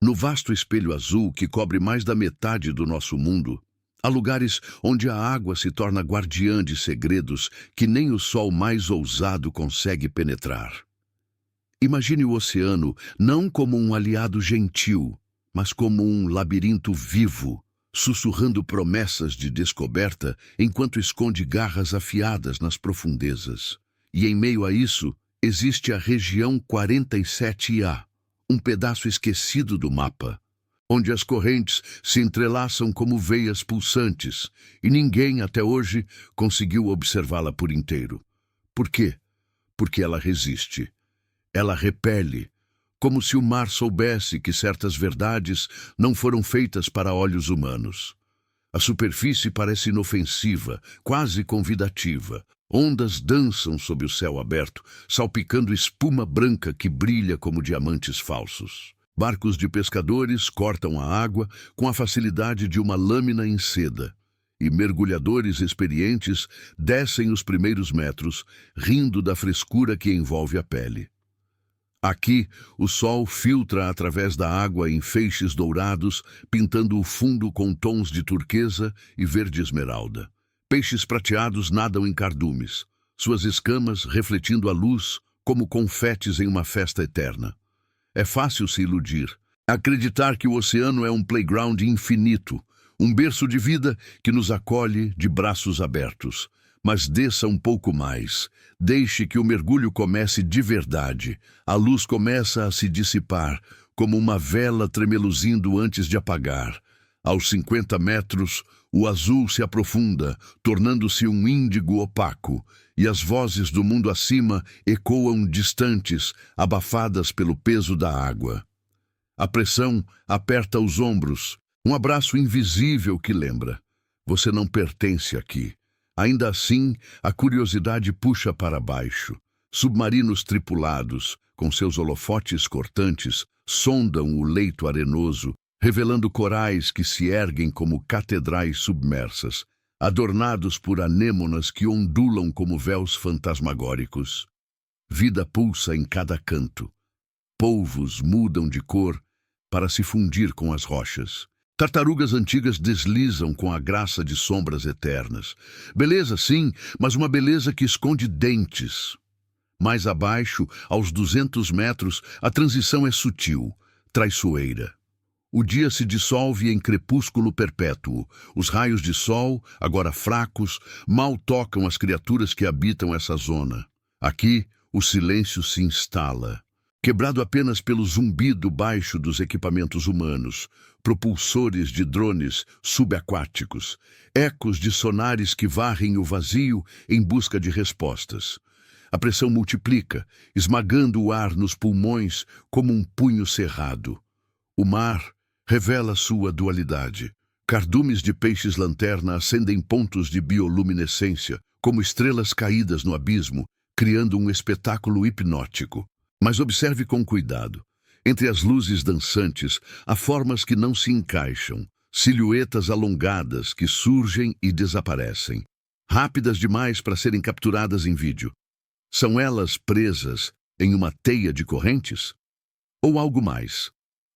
No vasto espelho azul que cobre mais da metade do nosso mundo, há lugares onde a água se torna guardiã de segredos que nem o sol mais ousado consegue penetrar. Imagine o oceano não como um aliado gentil, mas como um labirinto vivo, sussurrando promessas de descoberta enquanto esconde garras afiadas nas profundezas. E em meio a isso, existe a região 47A, um pedaço esquecido do mapa, onde as correntes se entrelaçam como veias pulsantes e ninguém até hoje conseguiu observá-la por inteiro. Por quê? Porque ela resiste. Ela repele, como se o mar soubesse que certas verdades não foram feitas para olhos humanos. A superfície parece inofensiva, quase convidativa. Ondas dançam sob o céu aberto, salpicando espuma branca que brilha como diamantes falsos. Barcos de pescadores cortam a água com a facilidade de uma lâmina em seda, e mergulhadores experientes descem os primeiros metros, rindo da frescura que envolve a pele. Aqui, o sol filtra através da água em feixes dourados, pintando o fundo com tons de turquesa e verde esmeralda. Peixes prateados nadam em cardumes, suas escamas refletindo a luz como confetes em uma festa eterna. É fácil se iludir, acreditar que o oceano é um playground infinito, um berço de vida que nos acolhe de braços abertos. Mas desça um pouco mais, deixe que o mergulho comece de verdade. A luz começa a se dissipar, como uma vela tremeluzindo antes de apagar. Aos 50 metros, o azul se aprofunda, tornando-se um índigo opaco, e as vozes do mundo acima ecoam distantes, abafadas pelo peso da água. A pressão aperta os ombros, um abraço invisível que lembra: você não pertence aqui. Ainda assim, a curiosidade puxa para baixo. Submarinos tripulados, com seus holofotes cortantes, sondam o leito arenoso, revelando corais que se erguem como catedrais submersas, adornados por anêmonas que ondulam como véus fantasmagóricos. Vida pulsa em cada canto. Polvos mudam de cor para se fundir com as rochas. Tartarugas antigas deslizam com a graça de sombras eternas. Beleza, sim, mas uma beleza que esconde dentes. Mais abaixo, aos 200 metros, a transição é sutil, traiçoeira. O dia se dissolve em crepúsculo perpétuo. Os raios de sol, agora fracos, mal tocam as criaturas que habitam essa zona. Aqui, o silêncio se instala, quebrado apenas pelo zumbido baixo dos equipamentos humanos, propulsores de drones subaquáticos, ecos de sonares que varrem o vazio em busca de respostas. A pressão multiplica, esmagando o ar nos pulmões como um punho cerrado. O mar revela sua dualidade. Cardumes de peixes-lanterna acendem pontos de bioluminescência, como estrelas caídas no abismo, criando um espetáculo hipnótico. Mas observe com cuidado. Entre as luzes dançantes, há formas que não se encaixam, silhuetas alongadas que surgem e desaparecem, rápidas demais para serem capturadas em vídeo. São elas presas em uma teia de correntes? Ou algo mais?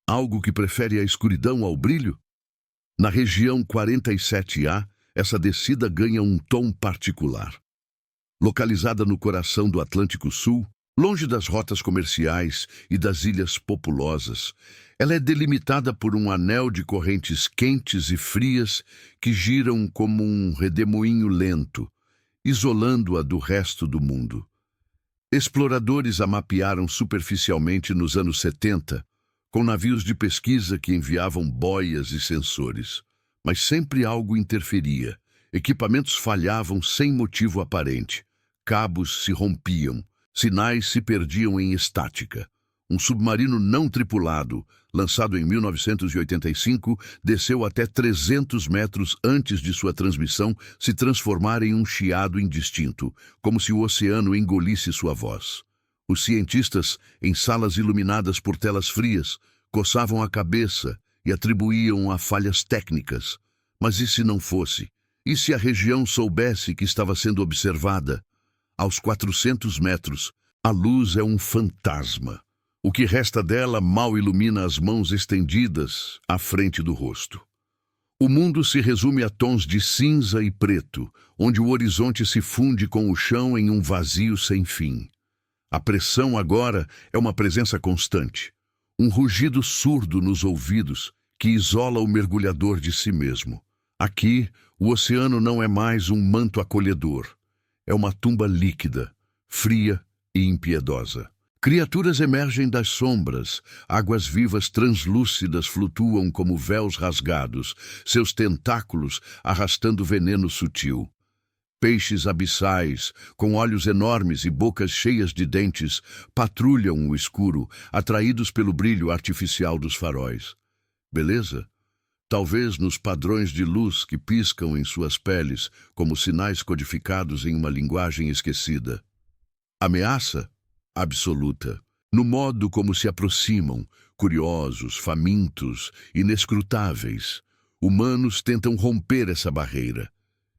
Algo que prefere a escuridão ao brilho? Na região 47A, essa descida ganha um tom particular. Localizada no coração do Atlântico Sul, longe das rotas comerciais e das ilhas populosas, ela é delimitada por um anel de correntes quentes e frias que giram como um redemoinho lento, isolando-a do resto do mundo. Exploradores a mapearam superficialmente nos anos 70, com navios de pesquisa que enviavam boias e sensores. Mas sempre algo interferia. Equipamentos falhavam sem motivo aparente. Cabos se rompiam. Sinais se perdiam em estática. Um submarino não tripulado, lançado em 1985, desceu até 300 metros antes de sua transmissão se transformar em um chiado indistinto, como se o oceano engolisse sua voz. Os cientistas, em salas iluminadas por telas frias, coçavam a cabeça e atribuíam a falhas técnicas. Mas e se não fosse? E se a região soubesse que estava sendo observada? Aos 400 metros, a luz é um fantasma. O que resta dela mal ilumina as mãos estendidas à frente do rosto. O mundo se resume a tons de cinza e preto, onde o horizonte se funde com o chão em um vazio sem fim. A pressão agora é uma presença constante, um rugido surdo nos ouvidos que isola o mergulhador de si mesmo. Aqui, o oceano não é mais um manto acolhedor, é uma tumba líquida, fria e impiedosa. Criaturas emergem das sombras, águas vivas translúcidas flutuam como véus rasgados, seus tentáculos arrastando veneno sutil. Peixes abissais, com olhos enormes e bocas cheias de dentes, patrulham o escuro, atraídos pelo brilho artificial dos faróis. Beleza? Talvez nos padrões de luz que piscam em suas peles, como sinais codificados em uma linguagem esquecida. Ameaça? Absoluta. No modo como se aproximam, curiosos, famintos, inescrutáveis. Humanos tentam romper essa barreira.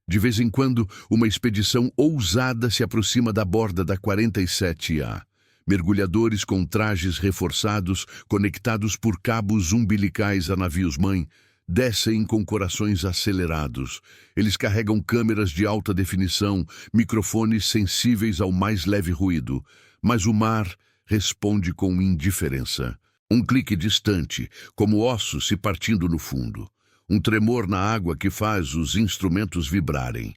De vez em quando, uma expedição ousada se aproxima da borda da 47A. Mergulhadores com trajes reforçados, conectados por cabos umbilicais a navios-mãe, descem com corações acelerados. Eles carregam câmeras de alta definição, microfones sensíveis ao mais leve ruído. Mas o mar responde com indiferença. Um clique distante, como ossos se partindo no fundo. Um tremor na água que faz os instrumentos vibrarem.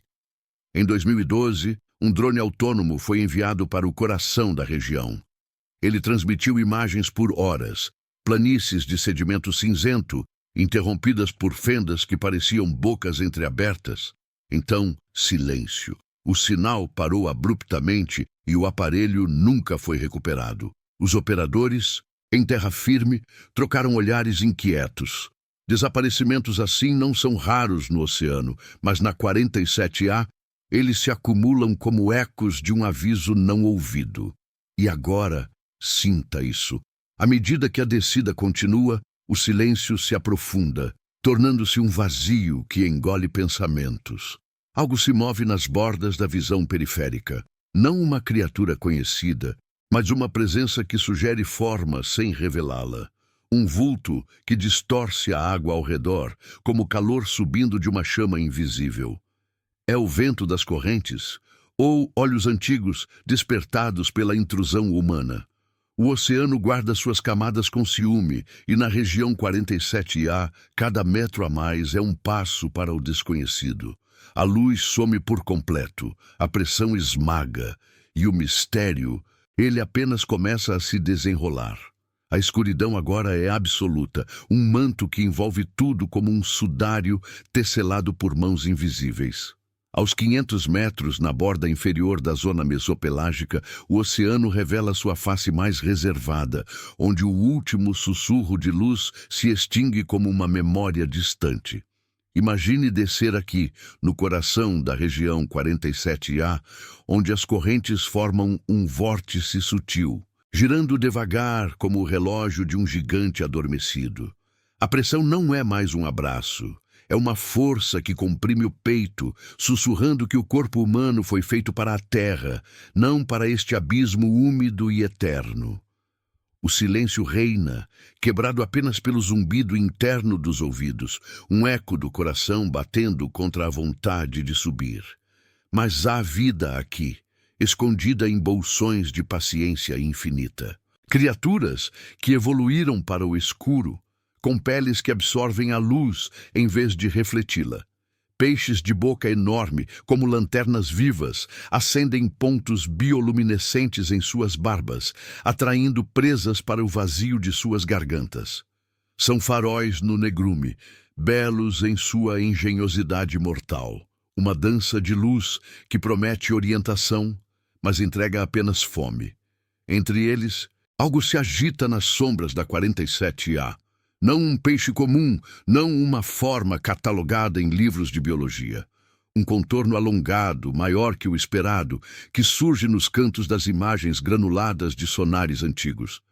Em 2012, um drone autônomo foi enviado para o coração da região. Ele transmitiu imagens por horas, planícies de sedimento cinzento, interrompidas por fendas que pareciam bocas entreabertas. Então, silêncio. O sinal parou abruptamente e o aparelho nunca foi recuperado. Os operadores, em terra firme, trocaram olhares inquietos. Desaparecimentos assim não são raros no oceano, mas na 47A eles se acumulam como ecos de um aviso não ouvido. E agora, sinta isso. À medida que a descida continua, o silêncio se aprofunda, tornando-se um vazio que engole pensamentos. Algo se move nas bordas da visão periférica. Não uma criatura conhecida, mas uma presença que sugere forma sem revelá-la. Um vulto que distorce a água ao redor, como calor subindo de uma chama invisível. É o vento das correntes? Ou olhos antigos despertados pela intrusão humana? O oceano guarda suas camadas com ciúme, e na região 47A, cada metro a mais é um passo para o desconhecido. A luz some por completo, a pressão esmaga, e o mistério, ele apenas começa a se desenrolar. A escuridão agora é absoluta, um manto que envolve tudo como um sudário tecelado por mãos invisíveis. Aos 500 metros, na borda inferior da zona mesopelágica, o oceano revela sua face mais reservada, onde o último sussurro de luz se extingue como uma memória distante. Imagine descer aqui, no coração da região 47A, onde as correntes formam um vórtice sutil, girando devagar como o relógio de um gigante adormecido. A pressão não é mais um abraço, é uma força que comprime o peito, sussurrando que o corpo humano foi feito para a terra, não para este abismo úmido e eterno. O silêncio reina, quebrado apenas pelo zumbido interno dos ouvidos, um eco do coração batendo contra a vontade de subir. Mas há vida aqui, escondida em bolsões de paciência infinita. Criaturas que evoluíram para o escuro, com peles que absorvem a luz em vez de refleti-la. Peixes de boca enorme, como lanternas vivas, acendem pontos bioluminescentes em suas barbas, atraindo presas para o vazio de suas gargantas. São faróis no negrume, belos em sua engenhosidade mortal. Uma dança de luz que promete orientação, mas entrega apenas fome. Entre eles, algo se agita nas sombras da 47A. Não um peixe comum, não uma forma catalogada em livros de biologia. Um contorno alongado, maior que o esperado, que surge nos cantos das imagens granuladas de sonares antigos.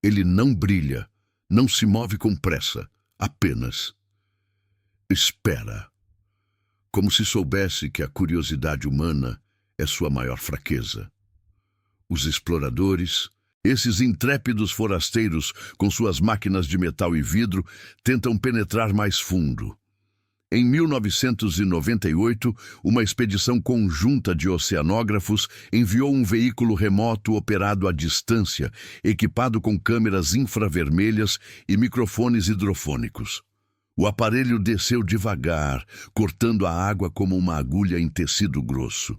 Ele não brilha, não se move com pressa, apenas espera. Como se soubesse que a curiosidade humana é sua maior fraqueza. Os exploradores, Esses intrépidos forasteiros, com suas máquinas de metal e vidro, tentam penetrar mais fundo. Em 1998, uma expedição conjunta de oceanógrafos enviou um veículo remoto operado à distância, equipado com câmeras infravermelhas e microfones hidrofônicos. O aparelho desceu devagar, cortando a água como uma agulha em tecido grosso.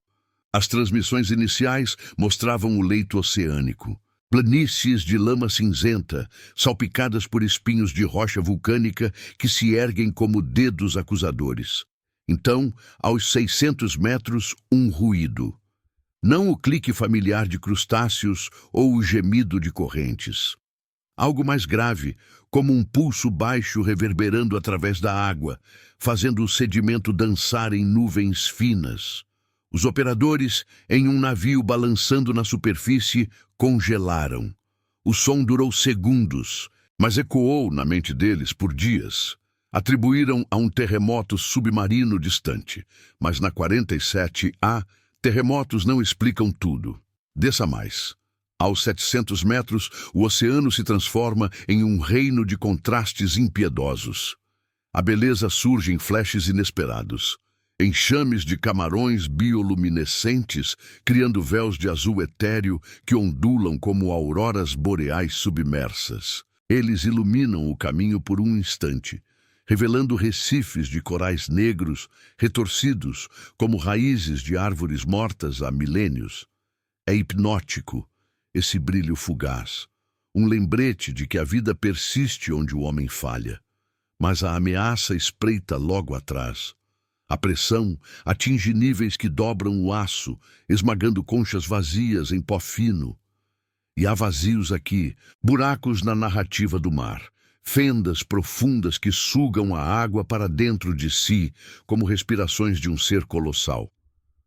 As transmissões iniciais mostravam o leito oceânico. Planícies de lama cinzenta, salpicadas por espinhos de rocha vulcânica que se erguem como dedos acusadores. Então, aos 600 metros, um ruído. Não o clique familiar de crustáceos ou o gemido de correntes. Algo mais grave, como um pulso baixo reverberando através da água, fazendo o sedimento dançar em nuvens finas. Os operadores, em um navio balançando na superfície, congelaram. O som durou segundos, mas ecoou na mente deles por dias. Atribuíram a um terremoto submarino distante, mas na 47A, terremotos não explicam tudo. Desça mais. Aos 700 metros, o oceano se transforma em um reino de contrastes impiedosos. A beleza surge em flashes inesperados. Enxames de camarões bioluminescentes, criando véus de azul etéreo que ondulam como auroras boreais submersas. Eles iluminam o caminho por um instante, revelando recifes de corais negros, retorcidos como raízes de árvores mortas há milênios. É hipnótico, esse brilho fugaz, um lembrete de que a vida persiste onde o homem falha. Mas a ameaça espreita logo atrás. A pressão atinge níveis que dobram o aço, esmagando conchas vazias em pó fino. E há vazios aqui, buracos na narrativa do mar, fendas profundas que sugam a água para dentro de si, como respirações de um ser colossal.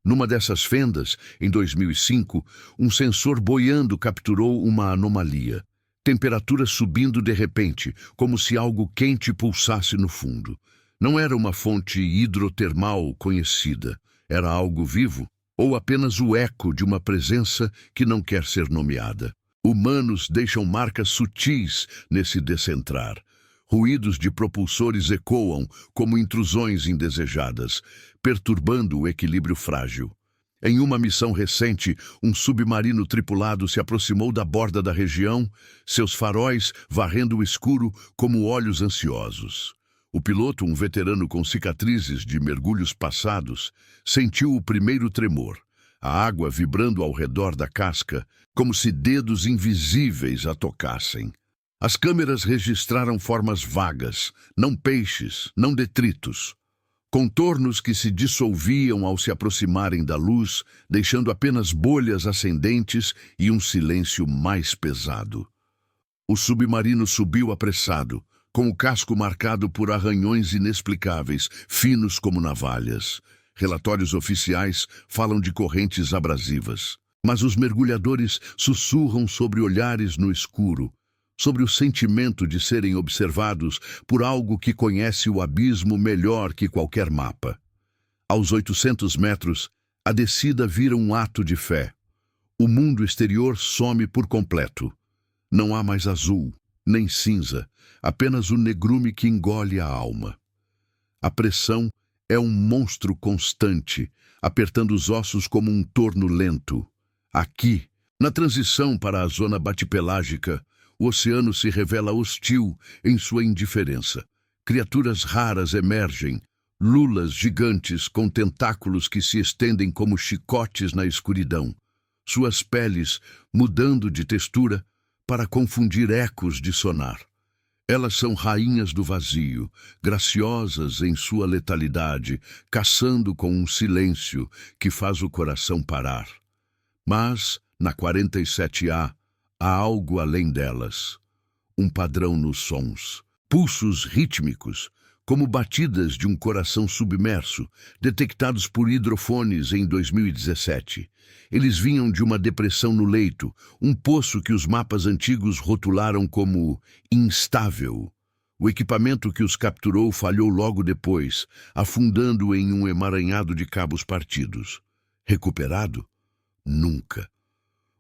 Numa dessas fendas, em 2005, um sensor boiando capturou uma anomalia. Temperatura subindo de repente, como se algo quente pulsasse no fundo. Não era uma fonte hidrotermal conhecida, era algo vivo, ou apenas o eco de uma presença que não quer ser nomeada. Humanos deixam marcas sutis nesse descentrar. Ruídos de propulsores ecoam como intrusões indesejadas, perturbando o equilíbrio frágil. Em uma missão recente, um submarino tripulado se aproximou da borda da região, seus faróis varrendo o escuro como olhos ansiosos. O piloto, um veterano com cicatrizes de mergulhos passados, sentiu o primeiro tremor, a água vibrando ao redor da casca, como se dedos invisíveis a tocassem. As câmeras registraram formas vagas, não peixes, não detritos. Contornos que se dissolviam ao se aproximarem da luz, deixando apenas bolhas ascendentes e um silêncio mais pesado. O submarino subiu apressado, com o casco marcado por arranhões inexplicáveis, finos como navalhas. Relatórios oficiais falam de correntes abrasivas. Mas os mergulhadores sussurram sobre olhares no escuro, sobre o sentimento de serem observados por algo que conhece o abismo melhor que qualquer mapa. Aos 800 metros, a descida vira um ato de fé. O mundo exterior some por completo. Não há mais azul, nem cinza, apenas o negrume que engole a alma. A pressão é um monstro constante, apertando os ossos como um torno lento. Aqui, na transição para a zona batipelágica, o oceano se revela hostil em sua indiferença. Criaturas raras emergem, lulas gigantes com tentáculos que se estendem como chicotes na escuridão, suas peles mudando de textura para confundir ecos de sonar. Elas são rainhas do vazio, graciosas em sua letalidade, caçando com um silêncio que faz o coração parar. Mas, na 47A, há algo além delas. Um padrão nos sons, pulsos rítmicos, como batidas de um coração submerso, detectados por hidrofones em 2017. Eles vinham de uma depressão no leito, um poço que os mapas antigos rotularam como instável. O equipamento que os capturou falhou logo depois, afundando em um emaranhado de cabos partidos. Recuperado? Nunca.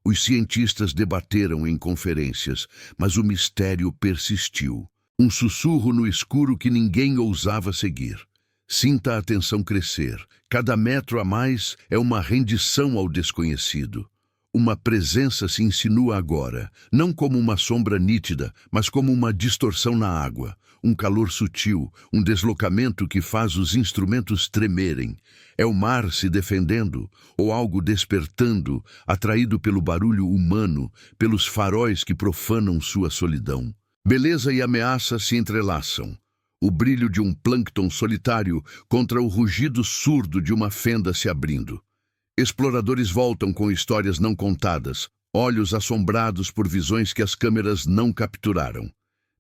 Os cientistas debateram em conferências, mas o mistério persistiu. Um sussurro no escuro que ninguém ousava seguir. Sinta a tensão crescer. Cada metro a mais é uma rendição ao desconhecido. Uma presença se insinua agora, não como uma sombra nítida, mas como uma distorção na água, um calor sutil, um deslocamento que faz os instrumentos tremerem. É o mar se defendendo, ou algo despertando, atraído pelo barulho humano, pelos faróis que profanam sua solidão. Beleza e ameaça se entrelaçam. O brilho de um plâncton solitário contra o rugido surdo de uma fenda se abrindo. Exploradores voltam com histórias não contadas, olhos assombrados por visões que as câmeras não capturaram.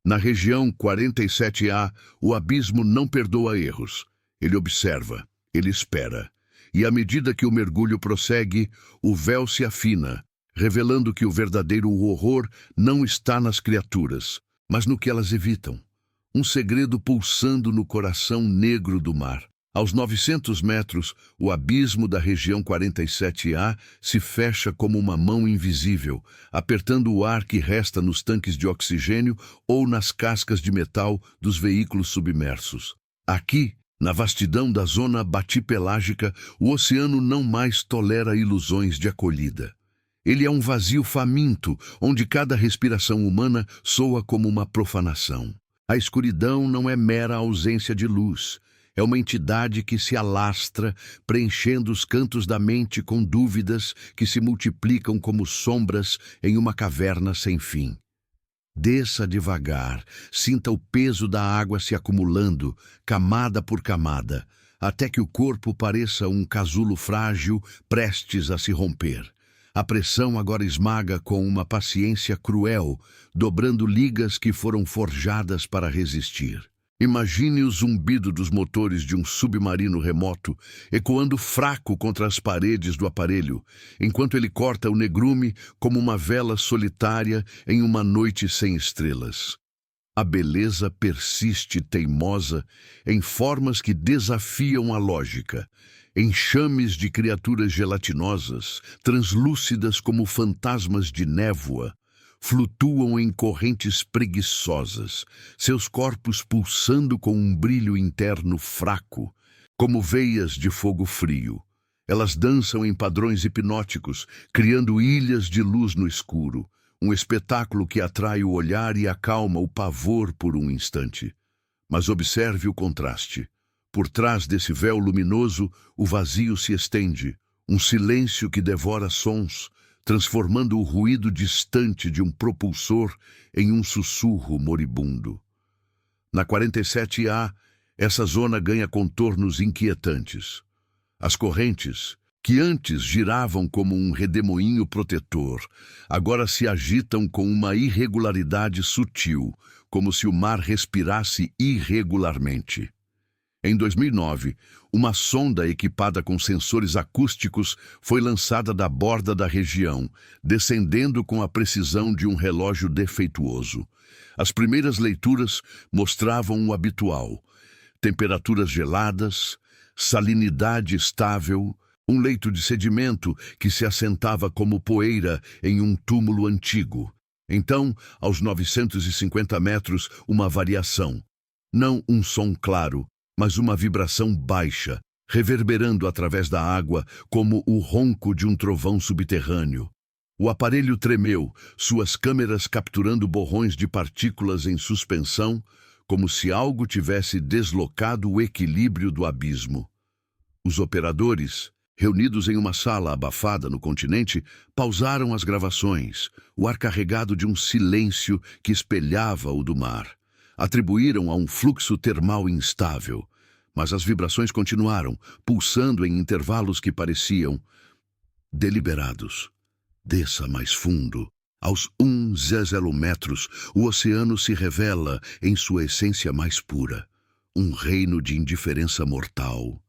Na região 47A, o abismo não perdoa erros. Ele observa, ele espera. E à medida que o mergulho prossegue, o véu se afina, revelando que o verdadeiro horror não está nas criaturas, mas no que elas evitam. Um segredo pulsando no coração negro do mar. Aos 900 metros, o abismo da região 47A se fecha como uma mão invisível, apertando o ar que resta nos tanques de oxigênio ou nas cascas de metal dos veículos submersos. Aqui, na vastidão da zona batipelágica, o oceano não mais tolera ilusões de acolhida. Ele é um vazio faminto, onde cada respiração humana soa como uma profanação. A escuridão não é mera ausência de luz. É uma entidade que se alastra, preenchendo os cantos da mente com dúvidas que se multiplicam como sombras em uma caverna sem fim. Desça devagar, sinta o peso da água se acumulando, camada por camada, até que o corpo pareça um casulo frágil prestes a se romper. A pressão agora esmaga com uma paciência cruel, dobrando ligas que foram forjadas para resistir. Imagine o zumbido dos motores de um submarino remoto, ecoando fraco contra as paredes do aparelho, enquanto ele corta o negrume como uma vela solitária em uma noite sem estrelas. A beleza persiste teimosa em formas que desafiam a lógica, enxames de criaturas gelatinosas, translúcidas como fantasmas de névoa, flutuam em correntes preguiçosas, seus corpos pulsando com um brilho interno fraco, como veias de fogo frio. Elas dançam em padrões hipnóticos, criando ilhas de luz no escuro, um espetáculo que atrai o olhar e acalma o pavor por um instante. Mas observe o contraste. Por trás desse véu luminoso, o vazio se estende, um silêncio que devora sons, transformando o ruído distante de um propulsor em um sussurro moribundo. Na 47A, essa zona ganha contornos inquietantes. As correntes, que antes giravam como um redemoinho protetor, agora se agitam com uma irregularidade sutil, como se o mar respirasse irregularmente. Em 2009, uma sonda equipada com sensores acústicos foi lançada da borda da região, descendendo com a precisão de um relógio defeituoso. As primeiras leituras mostravam o habitual: temperaturas geladas, salinidade estável, um leito de sedimento que se assentava como poeira em um túmulo antigo. Então, aos 950 metros, uma variação. Não um som claro, mas uma vibração baixa, reverberando através da água como o ronco de um trovão subterrâneo. O aparelho tremeu, suas câmeras capturando borrões de partículas em suspensão, como se algo tivesse deslocado o equilíbrio do abismo. Os operadores, reunidos em uma sala abafada no continente, pausaram as gravações, o ar carregado de um silêncio que espelhava o do mar. Atribuíram a um fluxo termal instável, mas as vibrações continuaram, pulsando em intervalos que pareciam deliberados. Desça mais fundo. Aos 1,0 metros, o oceano se revela em sua essência mais pura, um reino de indiferença mortal,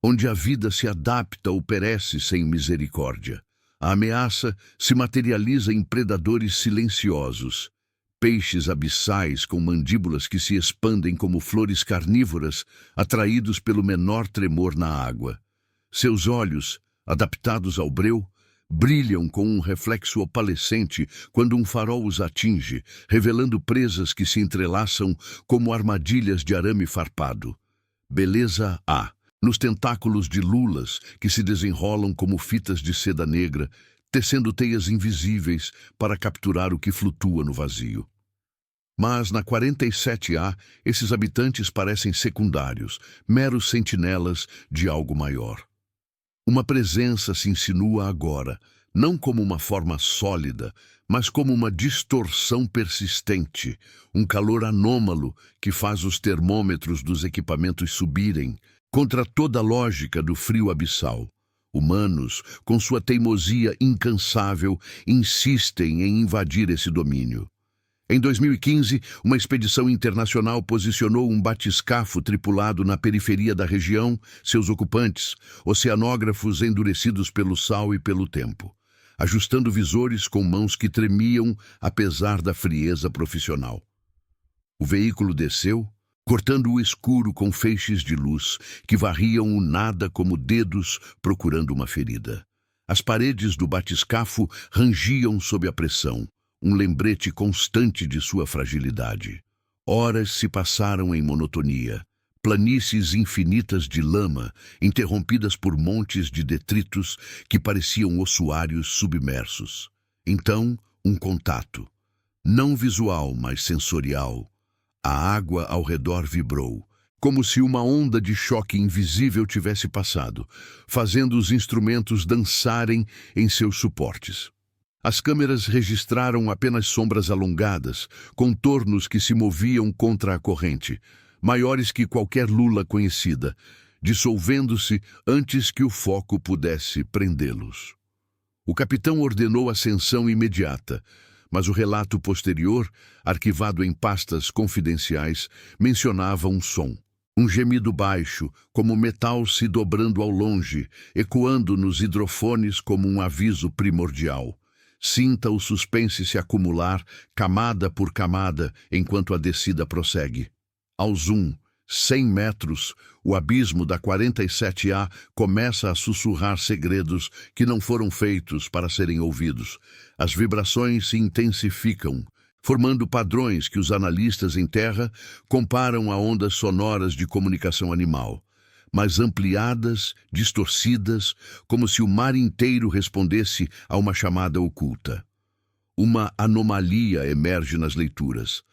onde a vida se adapta ou perece sem misericórdia. A ameaça se materializa em predadores silenciosos, peixes abissais com mandíbulas que se expandem como flores carnívoras, atraídos pelo menor tremor na água. Seus olhos, adaptados ao breu, brilham com um reflexo opalescente quando um farol os atinge, revelando presas que se entrelaçam como armadilhas de arame farpado. Beleza há nos tentáculos de lulas que se desenrolam como fitas de seda negra, tecendo teias invisíveis para capturar o que flutua no vazio. Mas na 47A, esses habitantes parecem secundários, meros sentinelas de algo maior. Uma presença se insinua agora, não como uma forma sólida, mas como uma distorção persistente, um calor anômalo que faz os termômetros dos equipamentos subirem, contra toda a lógica do frio abissal. Humanos, com sua teimosia incansável, insistem em invadir esse domínio. Em 2015, uma expedição internacional posicionou um batiscafo tripulado na periferia da região, seus ocupantes, oceanógrafos endurecidos pelo sal e pelo tempo, ajustando visores com mãos que tremiam apesar da frieza profissional. O veículo desceu, cortando o escuro com feixes de luz que varriam o nada como dedos procurando uma ferida. As paredes do batiscafo rangiam sob a pressão, um lembrete constante de sua fragilidade. Horas se passaram em monotonia, planícies infinitas de lama, interrompidas por montes de detritos que pareciam ossuários submersos. Então, um contato. Não visual, mas sensorial. A água ao redor vibrou, como se uma onda de choque invisível tivesse passado, fazendo os instrumentos dançarem em seus suportes. As câmeras registraram apenas sombras alongadas, contornos que se moviam contra a corrente, maiores que qualquer lula conhecida, dissolvendo-se antes que o foco pudesse prendê-los. O capitão ordenou ascensão imediata, mas o relato posterior, arquivado em pastas confidenciais, mencionava um som. Um gemido baixo, como metal se dobrando ao longe, ecoando nos hidrofones como um aviso primordial. Sinta o suspense se acumular, camada por camada, enquanto a descida prossegue. Ao 100 metros, o abismo da 47A começa a sussurrar segredos que não foram feitos para serem ouvidos. As vibrações se intensificam, formando padrões que os analistas em terra comparam a ondas sonoras de comunicação animal, mas ampliadas, distorcidas, como se o mar inteiro respondesse a uma chamada oculta. Uma anomalia emerge nas leituras.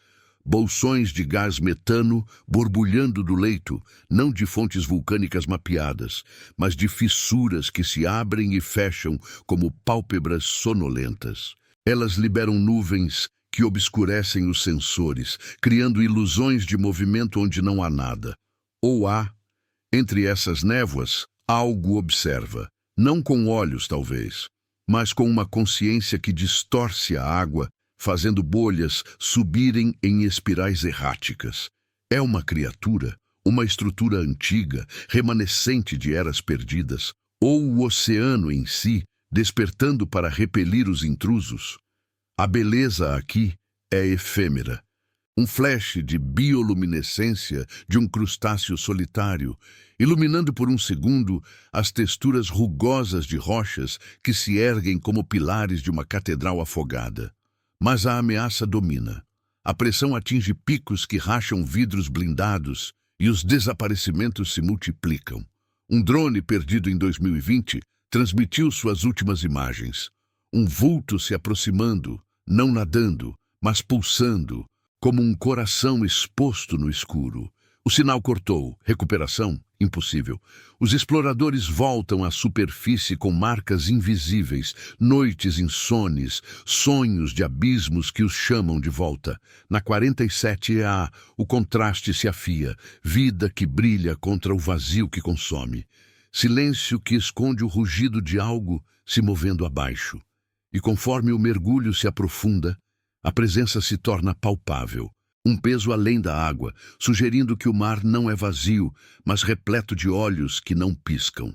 Bolsões de gás metano borbulhando do leito, não de fontes vulcânicas mapeadas, mas de fissuras que se abrem e fecham como pálpebras sonolentas. Elas liberam nuvens que obscurecem os sensores, criando ilusões de movimento onde não há nada. Ou há, entre essas névoas, algo observa, não com olhos talvez, mas com uma consciência que distorce a água, fazendo bolhas subirem em espirais erráticas. É uma criatura, uma estrutura antiga, remanescente de eras perdidas, ou o oceano em si, despertando para repelir os intrusos? A beleza aqui é efêmera. Um flash de bioluminescência de um crustáceo solitário, iluminando por um segundo as texturas rugosas de rochas que se erguem como pilares de uma catedral afogada. Mas a ameaça domina. A pressão atinge picos que racham vidros blindados e os desaparecimentos se multiplicam. Um drone perdido em 2020 transmitiu suas últimas imagens. Um vulto se aproximando, não nadando, mas pulsando, como um coração exposto no escuro. O sinal cortou. Recuperação? Impossível. Os exploradores voltam à superfície com marcas invisíveis, noites insones, sonhos de abismos que os chamam de volta. Na 47A, o contraste se afia, vida que brilha contra o vazio que consome. Silêncio que esconde o rugido de algo se movendo abaixo. E conforme o mergulho se aprofunda, a presença se torna palpável. Um peso além da água, sugerindo que o mar não é vazio, mas repleto de olhos que não piscam.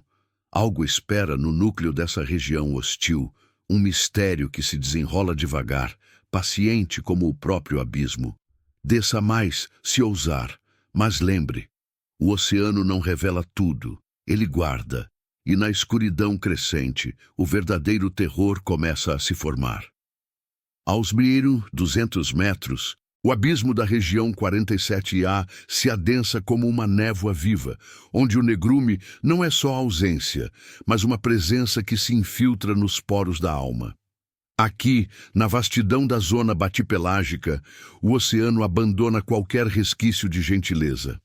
Algo espera no núcleo dessa região hostil, um mistério que se desenrola devagar, paciente como o próprio abismo. Desça mais, se ousar, mas lembre, o oceano não revela tudo, ele guarda, E na escuridão crescente, o verdadeiro terror começa a se formar. Aos 1.200 metros, o abismo da região 47A se adensa como uma névoa viva, onde o negrume não é só ausência, mas uma presença que se infiltra nos poros da alma. Aqui, na vastidão da zona batipelágica, o oceano abandona qualquer resquício de gentileza.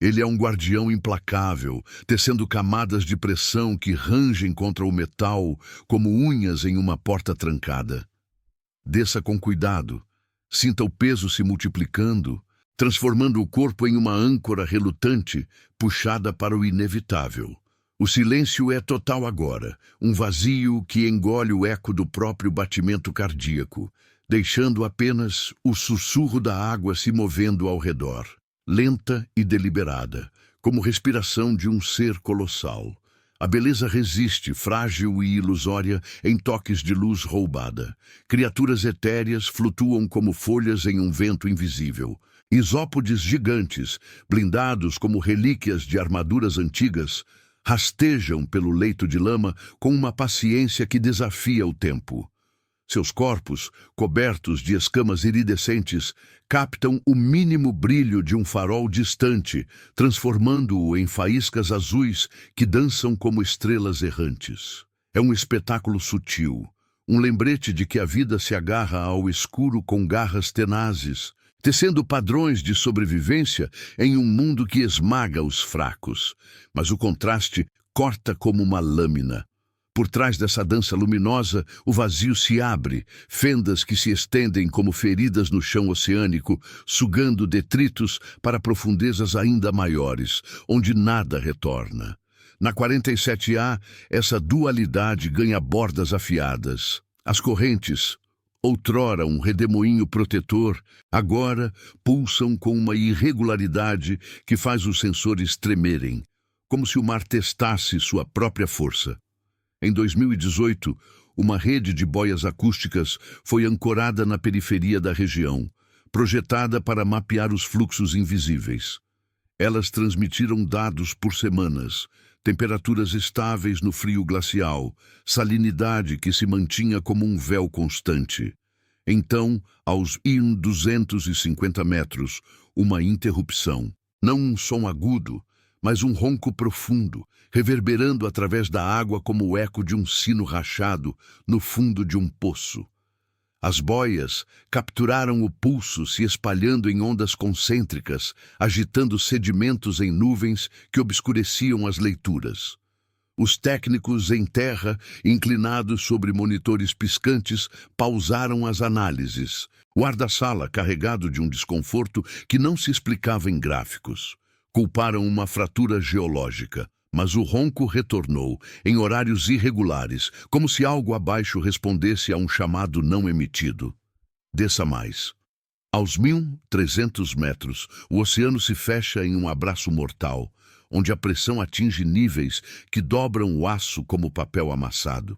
Ele é um guardião implacável, tecendo camadas de pressão que rangem contra o metal como unhas em uma porta trancada. Desça com cuidado, sinta o peso se multiplicando, transformando o corpo em uma âncora relutante, puxada para o inevitável. O silêncio é total agora, um vazio que engole o eco do próprio batimento cardíaco, deixando apenas o sussurro da água se movendo ao redor, lenta e deliberada, como respiração de um ser colossal. A beleza resiste, frágil e ilusória, em toques de luz roubada. Criaturas etéreas flutuam como folhas em um vento invisível. Isópodes gigantes, blindados como relíquias de armaduras antigas, rastejam pelo leito de lama com uma paciência que desafia o tempo. Seus corpos, cobertos de escamas iridescentes, captam o mínimo brilho de um farol distante, transformando-o em faíscas azuis que dançam como estrelas errantes. É um espetáculo sutil, um lembrete de que a vida se agarra ao escuro com garras tenazes, tecendo padrões de sobrevivência em um mundo que esmaga os fracos. Mas o contraste corta como uma lâmina. Por trás dessa dança luminosa, o vazio se abre, fendas que se estendem como feridas no chão oceânico, sugando detritos para profundezas ainda maiores, onde nada retorna. Na 47A, essa dualidade ganha bordas afiadas. As correntes, outrora um redemoinho protetor, agora pulsam com uma irregularidade que faz os sensores tremerem, como se o mar testasse sua própria força. Em 2018, uma rede de boias acústicas foi ancorada na periferia da região, projetada para mapear os fluxos invisíveis. Elas transmitiram dados por semanas, temperaturas estáveis no frio glacial, salinidade que se mantinha como um véu constante. Então, aos 250 metros, uma interrupção. Não um som agudo, mas um ronco profundo, reverberando através da água como o eco de um sino rachado no fundo de um poço. As boias capturaram o pulso se espalhando em ondas concêntricas, agitando sedimentos em nuvens que obscureciam as leituras. Os técnicos em terra, inclinados sobre monitores piscantes, pausaram as análises. O ar da sala, carregado de um desconforto que não se explicava em gráficos. Culparam uma fratura geológica, mas o ronco retornou, em horários irregulares, como se algo abaixo respondesse a um chamado não emitido. Desça mais. Aos 1.300 metros, o oceano se fecha em um abraço mortal, onde a pressão atinge níveis que dobram o aço como papel amassado.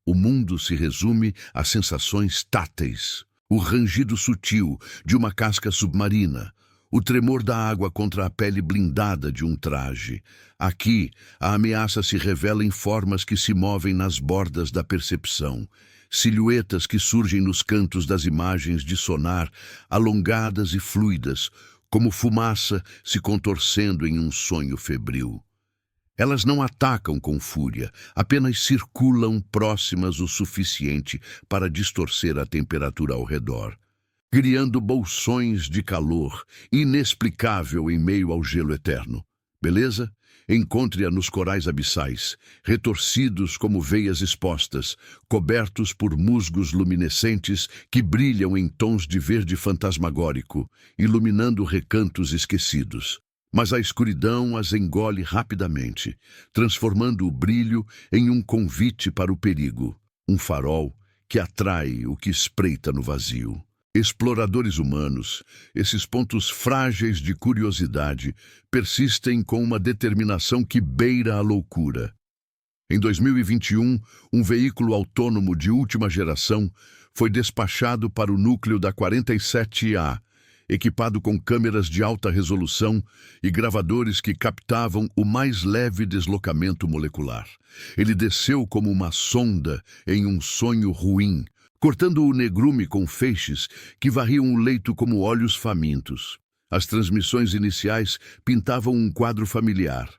O mundo se resume a sensações táteis, o rangido sutil de uma casca submarina, o tremor da água contra a pele blindada de um traje. Aqui, a ameaça se revela em formas que se movem nas bordas da percepção, silhuetas que surgem nos cantos das imagens de sonar, alongadas e fluidas, como fumaça se contorcendo em um sonho febril. Elas não atacam com fúria, apenas circulam próximas o suficiente para distorcer a temperatura ao redor, criando bolsões de calor inexplicável em meio ao gelo eterno. Beleza? Encontre-a nos corais abissais, retorcidos como veias expostas, cobertos por musgos luminescentes que brilham em tons de verde fantasmagórico, iluminando recantos esquecidos. Mas a escuridão as engole rapidamente, transformando o brilho em um convite para o perigo, um farol que atrai o que espreita no vazio. Exploradores humanos, esses pontos frágeis de curiosidade, persistem com uma determinação que beira a loucura. Em 2021, um veículo autônomo de última geração foi despachado para o núcleo da 47A, equipado com câmeras de alta resolução e gravadores que captavam o mais leve deslocamento molecular. Ele desceu como uma sonda em um sonho ruim, cortando o negrume com feixes que varriam o leito como olhos famintos. As transmissões iniciais pintavam um quadro familiar.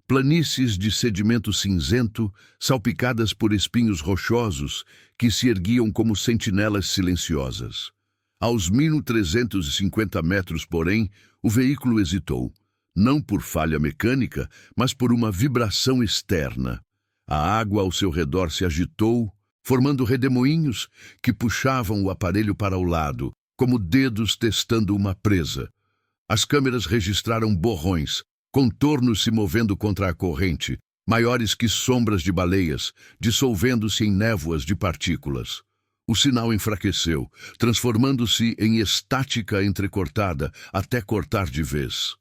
Planícies de sedimento cinzento, salpicadas por espinhos rochosos que se erguiam como sentinelas silenciosas. Aos 1.350 metros, porém, o veículo hesitou, não por falha mecânica, mas por uma vibração externa. A água ao seu redor se agitou, formando redemoinhos que puxavam o aparelho para o lado, como dedos testando uma presa. As câmeras registraram borrões, contornos se movendo contra a corrente, maiores que sombras de baleias, dissolvendo-se em névoas de partículas. O sinal enfraqueceu, transformando-se em estática entrecortada até cortar de vez.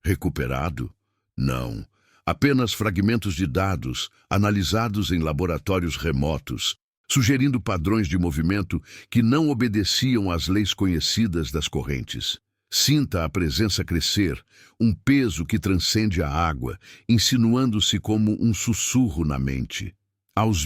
Recuperado? Não. Apenas fragmentos de dados, analisados em laboratórios remotos, sugerindo padrões de movimento que não obedeciam às leis conhecidas das correntes. Sinta a presença crescer, um peso que transcende a água, insinuando-se como um sussurro na mente. Aos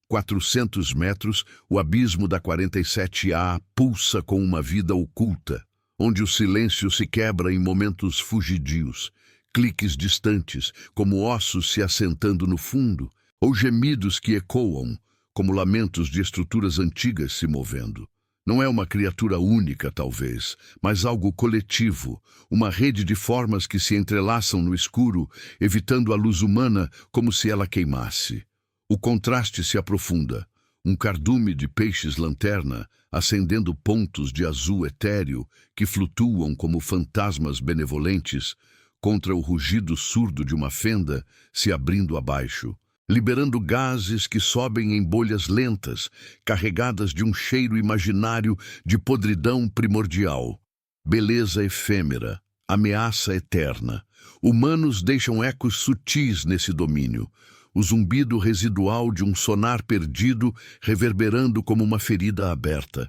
400 metros, o abismo da 47A pulsa com uma vida oculta, onde o silêncio se quebra em momentos fugidios, cliques distantes, como ossos se assentando no fundo, ou gemidos que ecoam, como lamentos de estruturas antigas se movendo. Não é uma criatura única, talvez, mas algo coletivo, uma rede de formas que se entrelaçam no escuro, evitando a luz humana como se ela queimasse. O contraste se aprofunda, um cardume de peixes-lanterna acendendo pontos de azul etéreo que flutuam como fantasmas benevolentes contra o rugido surdo de uma fenda se abrindo abaixo, liberando gases que sobem em bolhas lentas, carregadas de um cheiro imaginário de podridão primordial. Beleza efêmera, ameaça eterna. Humanos deixam ecos sutis nesse domínio, o zumbido residual de um sonar perdido reverberando como uma ferida aberta.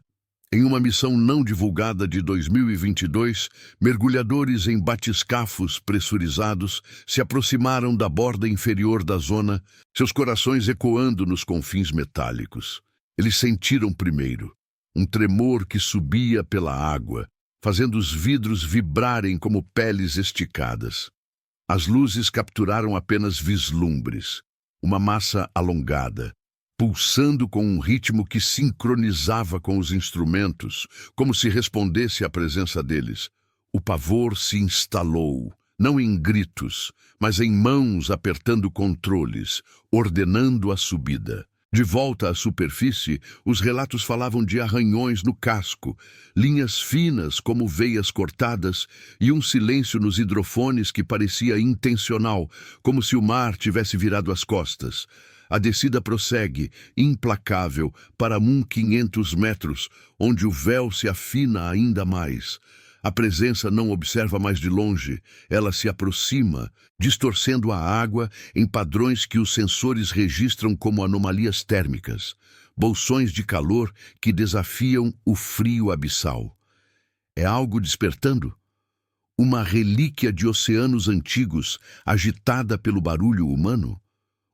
Em uma missão não divulgada de 2022, mergulhadores em batiscafos pressurizados se aproximaram da borda inferior da zona, seus corações ecoando nos confins metálicos. Eles sentiram primeiro um tremor que subia pela água, fazendo os vidros vibrarem como peles esticadas. As luzes capturaram apenas vislumbres, uma massa alongada, pulsando com um ritmo que sincronizava com os instrumentos, como se respondesse à presença deles. O pavor se instalou, não em gritos, mas em mãos apertando controles, ordenando a subida. De volta à superfície, os relatos falavam de arranhões no casco, linhas finas como veias cortadas e um silêncio nos hidrofones que parecia intencional, como se o mar tivesse virado as costas. A descida prossegue, implacável, para 1.500 metros, onde o véu se afina ainda mais. A presença não observa mais de longe, ela se aproxima, distorcendo a água em padrões que os sensores registram como anomalias térmicas, bolsões de calor que desafiam o frio abissal. É algo despertando? Uma relíquia de oceanos antigos, agitada pelo barulho humano?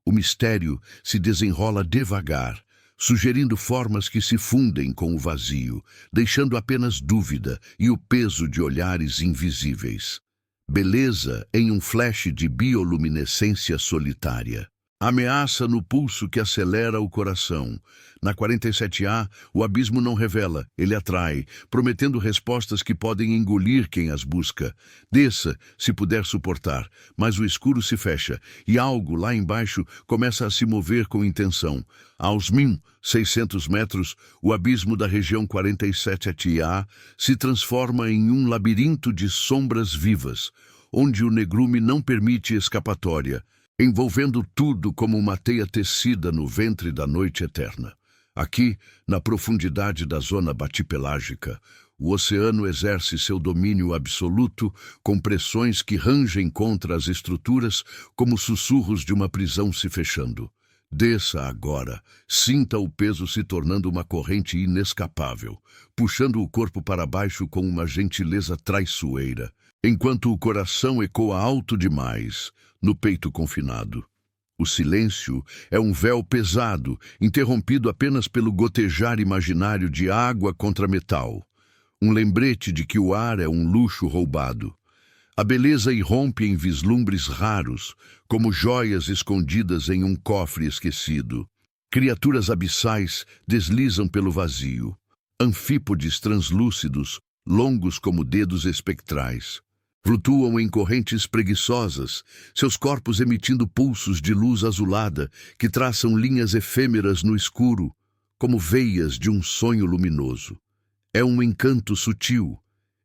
O mistério se desenrola devagar, sugerindo formas que se fundem com o vazio, deixando apenas dúvida e o peso de olhares invisíveis. Beleza em um flash de bioluminescência solitária. Ameaça no pulso que acelera o coração. Na 47A, o abismo não revela, ele atrai, prometendo respostas que podem engolir quem as busca. Desça, se puder suportar, mas o escuro se fecha e algo lá embaixo começa a se mover com intenção. Aos 1.600 metros, o abismo da região 47A se transforma em um labirinto de sombras vivas, onde o negrume não permite escapatória, envolvendo tudo como uma teia tecida no ventre da noite eterna. Aqui, na profundidade da zona batipelágica, o oceano exerce seu domínio absoluto com pressões que rangem contra as estruturas como sussurros de uma prisão se fechando. Desça agora, sinta o peso se tornando uma corrente inescapável, puxando o corpo para baixo com uma gentileza traiçoeira, enquanto o coração ecoa alto demais, no peito confinado. O silêncio é um véu pesado, interrompido apenas pelo gotejar imaginário de água contra metal. Um lembrete de que o ar é um luxo roubado. A beleza irrompe em vislumbres raros, como joias escondidas em um cofre esquecido. Criaturas abissais deslizam pelo vazio. Anfípodes translúcidos, longos como dedos espectrais. Flutuam em correntes preguiçosas, seus corpos emitindo pulsos de luz azulada que traçam linhas efêmeras no escuro, como veias de um sonho luminoso. É um encanto sutil,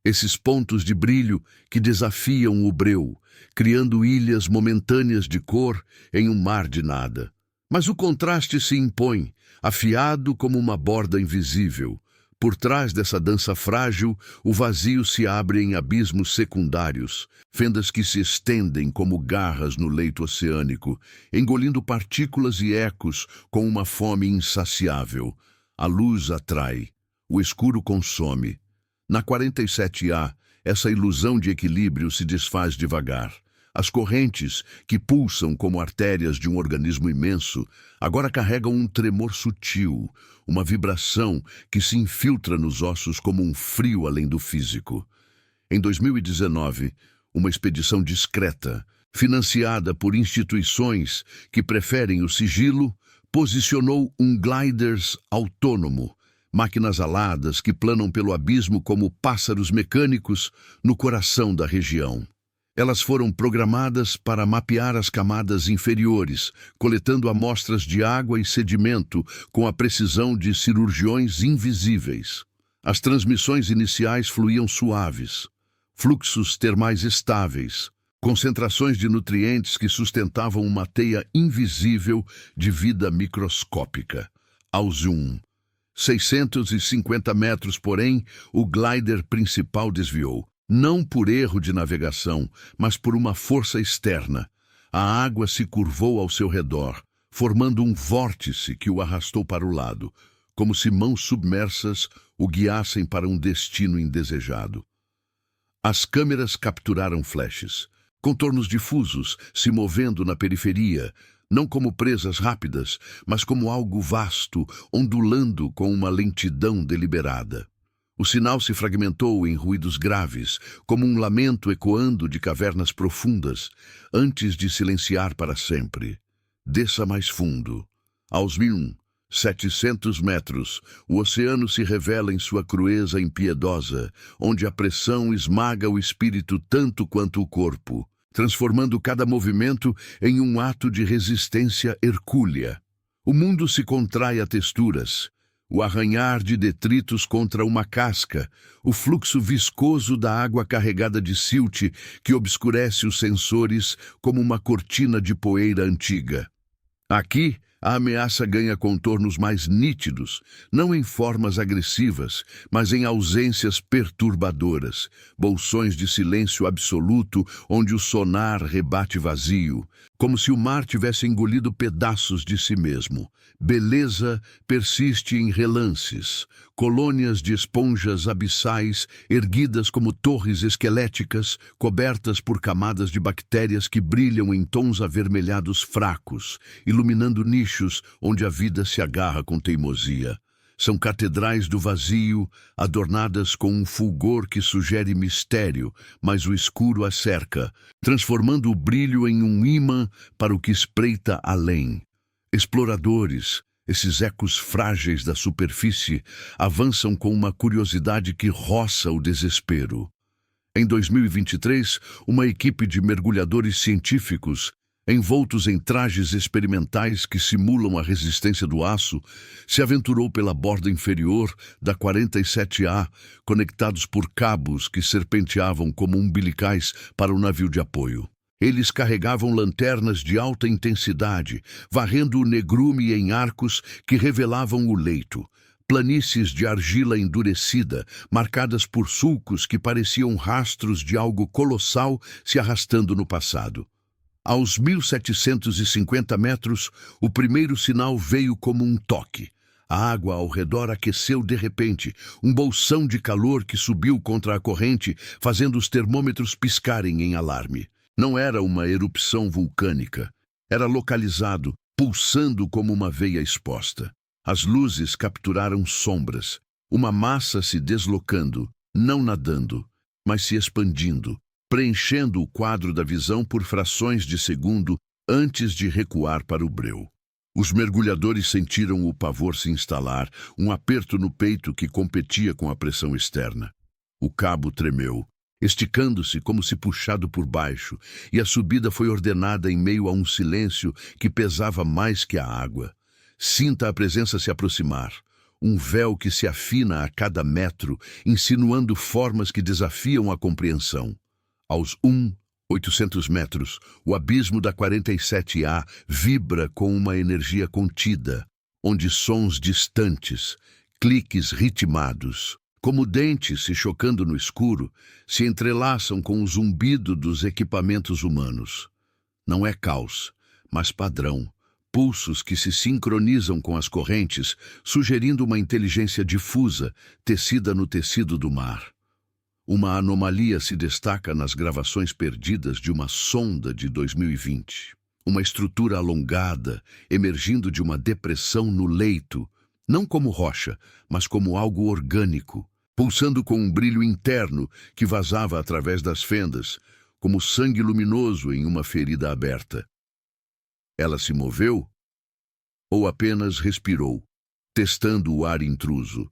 esses pontos de brilho que desafiam o breu, criando ilhas momentâneas de cor em um mar de nada. Mas o contraste se impõe, afiado como uma borda invisível. Por trás dessa dança frágil, o vazio se abre em abismos secundários, fendas que se estendem como garras no leito oceânico, engolindo partículas e ecos com uma fome insaciável. A luz atrai, o escuro consome. Na 47A, essa ilusão de equilíbrio se desfaz devagar. As correntes, que pulsam como artérias de um organismo imenso, agora carregam um tremor sutil, uma vibração que se infiltra nos ossos como um frio além do físico. Em 2019, uma expedição discreta, financiada por instituições que preferem o sigilo, posicionou um gliders autônomo, máquinas aladas que planam pelo abismo como pássaros mecânicos no coração da região. Elas foram programadas para mapear as camadas inferiores, coletando amostras de água e sedimento com a precisão de cirurgiões invisíveis. As transmissões iniciais fluíam suaves, fluxos termais estáveis, concentrações de nutrientes que sustentavam uma teia invisível de vida microscópica. Ao zoom, 650 metros, porém, o glider principal desviou. Não por erro de navegação, mas por uma força externa. A água se curvou ao seu redor, formando um vórtice que o arrastou para o lado, como se mãos submersas o guiassem para um destino indesejado. As câmeras capturaram flashes, contornos difusos se movendo na periferia, não como presas rápidas, mas como algo vasto, ondulando com uma lentidão deliberada. O sinal se fragmentou em ruídos graves, como um lamento ecoando de cavernas profundas, antes de silenciar para sempre. Desça mais fundo. Aos 1.700 metros, o oceano se revela em sua crueza impiedosa, onde a pressão esmaga o espírito tanto quanto o corpo, transformando cada movimento em um ato de resistência hercúlea. O mundo se contrai a texturas, o arranhar de detritos contra uma casca, o fluxo viscoso da água carregada de silt que obscurece os sensores como uma cortina de poeira antiga. Aqui, a ameaça ganha contornos mais nítidos, não em formas agressivas, mas em ausências perturbadoras, bolsões de silêncio absoluto onde o sonar rebate vazio, como se o mar tivesse engolido pedaços de si mesmo. Beleza persiste em relances, colônias de esponjas abissais erguidas como torres esqueléticas, cobertas por camadas de bactérias que brilham em tons avermelhados fracos, iluminando nichos onde a vida se agarra com teimosia. São catedrais do vazio, adornadas com um fulgor que sugere mistério, mas o escuro a cerca, transformando o brilho em um ímã para o que espreita além. Exploradores, esses ecos frágeis da superfície, avançam com uma curiosidade que roça o desespero. Em 2023, uma equipe de mergulhadores científicos, envoltos em trajes experimentais que simulam a resistência do aço, se aventurou pela borda inferior da 47A, conectados por cabos que serpenteavam como umbilicais para o navio de apoio. Eles carregavam lanternas de alta intensidade, varrendo o negrume em arcos que revelavam o leito. Planícies de argila endurecida, marcadas por sulcos que pareciam rastros de algo colossal se arrastando no passado. Aos 1.750 metros, o primeiro sinal veio como um toque. A água ao redor aqueceu de repente, um bolsão de calor que subiu contra a corrente, fazendo os termômetros piscarem em alarme. Não era uma erupção vulcânica. Era localizado, pulsando como uma veia exposta. As luzes capturaram sombras. Uma massa se deslocando, não nadando, mas se expandindo, preenchendo o quadro da visão por frações de segundo antes de recuar para o breu. Os mergulhadores sentiram o pavor se instalar, um aperto no peito que competia com a pressão externa. O cabo tremeu, esticando-se como se puxado por baixo, e a subida foi ordenada em meio a um silêncio que pesava mais que a água. Sinta a presença se aproximar. Um véu que se afina a cada metro, insinuando formas que desafiam a compreensão. Aos 800 metros, o abismo da 47A vibra com uma energia contida, onde sons distantes, cliques ritmados, como dentes se chocando no escuro, se entrelaçam com o zumbido dos equipamentos humanos. Não é caos, mas padrão. Pulsos que se sincronizam com as correntes, sugerindo uma inteligência difusa, tecida no tecido do mar. Uma anomalia se destaca nas gravações perdidas de uma sonda de 2020. Uma estrutura alongada, emergindo de uma depressão no leito, não como rocha, mas como algo orgânico, pulsando com um brilho interno que vazava através das fendas, como sangue luminoso em uma ferida aberta. Ela se moveu ou apenas respirou, testando o ar intruso?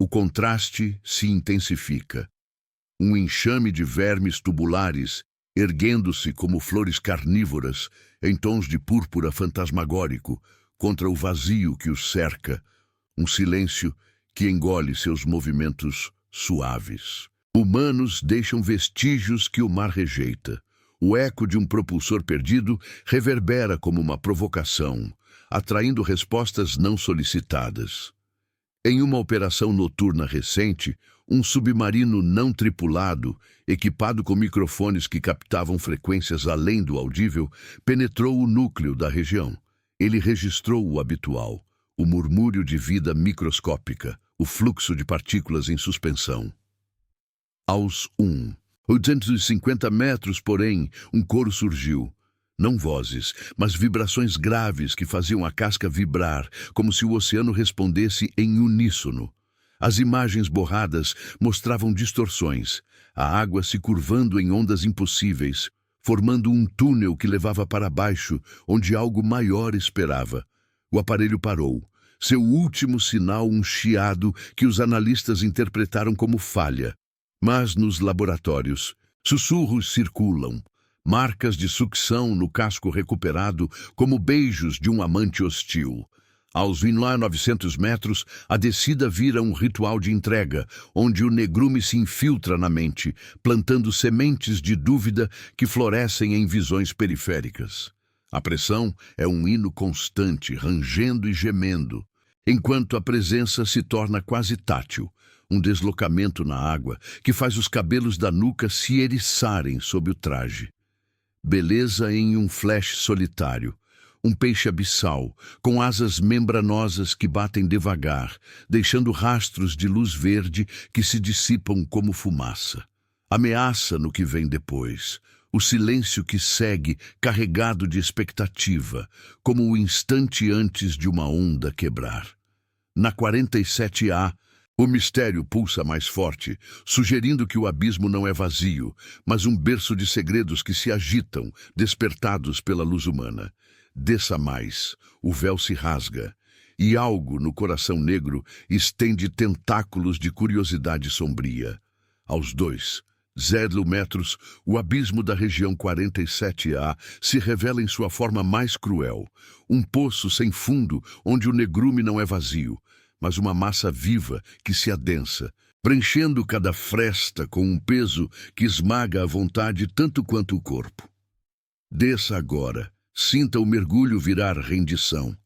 O contraste se intensifica. Um enxame de vermes tubulares, erguendo-se como flores carnívoras, em tons de púrpura fantasmagórico, contra o vazio que os cerca, um silêncio que engole seus movimentos suaves. Humanos deixam vestígios que o mar rejeita. O eco de um propulsor perdido reverbera como uma provocação, atraindo respostas não solicitadas. Em uma operação noturna recente, um submarino não tripulado, equipado com microfones que captavam frequências além do audível, penetrou o núcleo da região. Ele registrou o habitual, o murmúrio de vida microscópica, o fluxo de partículas em suspensão. Aos 850 metros, porém, um coro surgiu. Não vozes, mas vibrações graves que faziam a casca vibrar, como se o oceano respondesse em uníssono. As imagens borradas mostravam distorções, a água se curvando em ondas impossíveis, formando um túnel que levava para baixo, onde algo maior esperava. O aparelho parou. Seu último sinal, um chiado que os analistas interpretaram como falha. Mas nos laboratórios, sussurros circulam, marcas de sucção no casco recuperado como beijos de um amante hostil. Aos 900 metros, a descida vira um ritual de entrega, onde o negrume se infiltra na mente, plantando sementes de dúvida que florescem em visões periféricas. A pressão é um hino constante, rangendo e gemendo, enquanto a presença se torna quase tátil. Um deslocamento na água que faz os cabelos da nuca se eriçarem sob o traje. Beleza em um flash solitário. Um peixe abissal, com asas membranosas que batem devagar, deixando rastros de luz verde que se dissipam como fumaça. Ameaça no que vem depois. O silêncio que segue, carregado de expectativa, como o instante antes de uma onda quebrar. Na 47A, o mistério pulsa mais forte, sugerindo que o abismo não é vazio, mas um berço de segredos que se agitam, despertados pela luz humana. Desça mais, o véu se rasga, e algo no coração negro estende tentáculos de curiosidade sombria. Aos 2,0 metros, o abismo da região 47A se revela em sua forma mais cruel. Um poço sem fundo, onde o negrume não é vazio, mas uma massa viva que se adensa, preenchendo cada fresta com um peso que esmaga a vontade tanto quanto o corpo. Desça agora, sinta o mergulho virar rendição.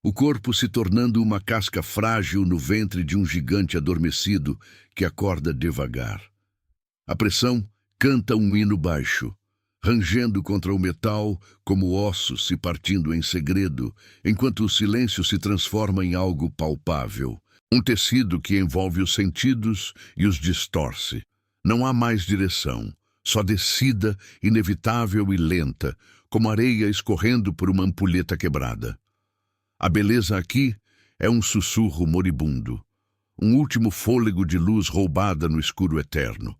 O corpo se tornando uma casca frágil no ventre de um gigante adormecido que acorda devagar. A pressão canta um hino baixo. rangendo contra o metal como ossos se partindo em segredo, enquanto o silêncio se transforma em algo palpável. Um tecido que envolve os sentidos e os distorce. Não há mais direção, só descida inevitável e lenta, como areia escorrendo por uma ampulheta quebrada. A beleza aqui é um sussurro moribundo, um último fôlego de luz roubada no escuro eterno.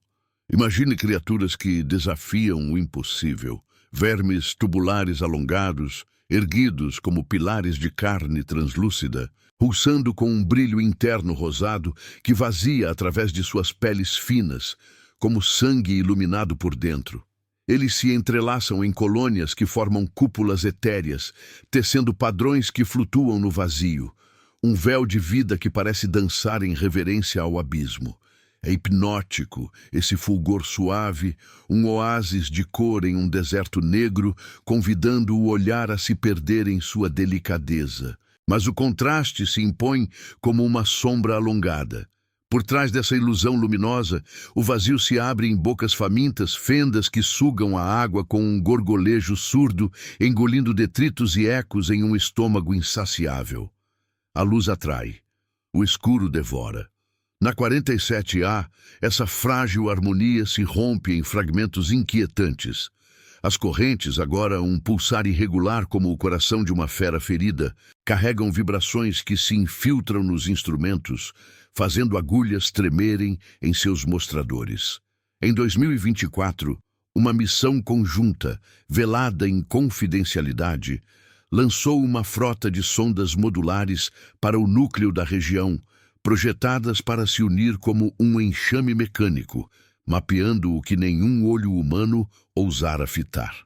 Imagine criaturas que desafiam o impossível, vermes tubulares alongados, erguidos como pilares de carne translúcida, pulsando com um brilho interno rosado que vazia através de suas peles finas, como sangue iluminado por dentro. Eles se entrelaçam em colônias que formam cúpulas etéreas, tecendo padrões que flutuam no vazio, um véu de vida que parece dançar em reverência ao abismo. É hipnótico, esse fulgor suave, um oásis de cor em um deserto negro, convidando o olhar a se perder em sua delicadeza. Mas o contraste se impõe como uma sombra alongada. Por trás dessa ilusão luminosa, o vazio se abre em bocas famintas, fendas que sugam a água com um gorgolejo surdo, engolindo detritos e ecos em um estômago insaciável. A luz atrai, o escuro devora. Na 47A, essa frágil harmonia se rompe em fragmentos inquietantes. As correntes, agora um pulsar irregular como o coração de uma fera ferida, carregam vibrações que se infiltram nos instrumentos, fazendo agulhas tremerem em seus mostradores. Em 2024, uma missão conjunta, velada em confidencialidade, lançou uma frota de sondas modulares para o núcleo da região, projetadas para se unir como um enxame mecânico, mapeando o que nenhum olho humano ousara fitar.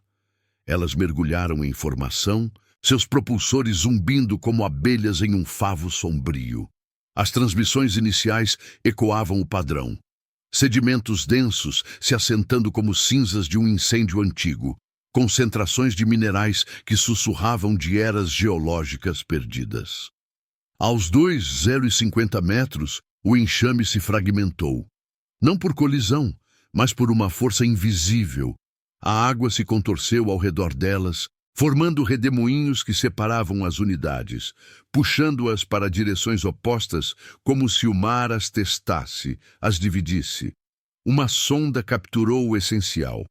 Elas mergulharam em formação, seus propulsores zumbindo como abelhas em um favo sombrio. As transmissões iniciais ecoavam o padrão. Sedimentos densos se assentando como cinzas de um incêndio antigo, concentrações de minerais que sussurravam de eras geológicas perdidas. Aos 2,50 metros, o enxame se fragmentou. Não por colisão, mas por uma força invisível. A água se contorceu ao redor delas, formando redemoinhos que separavam as unidades, puxando-as para direções opostas como se o mar as testasse, as dividisse. Uma sonda capturou o essencial,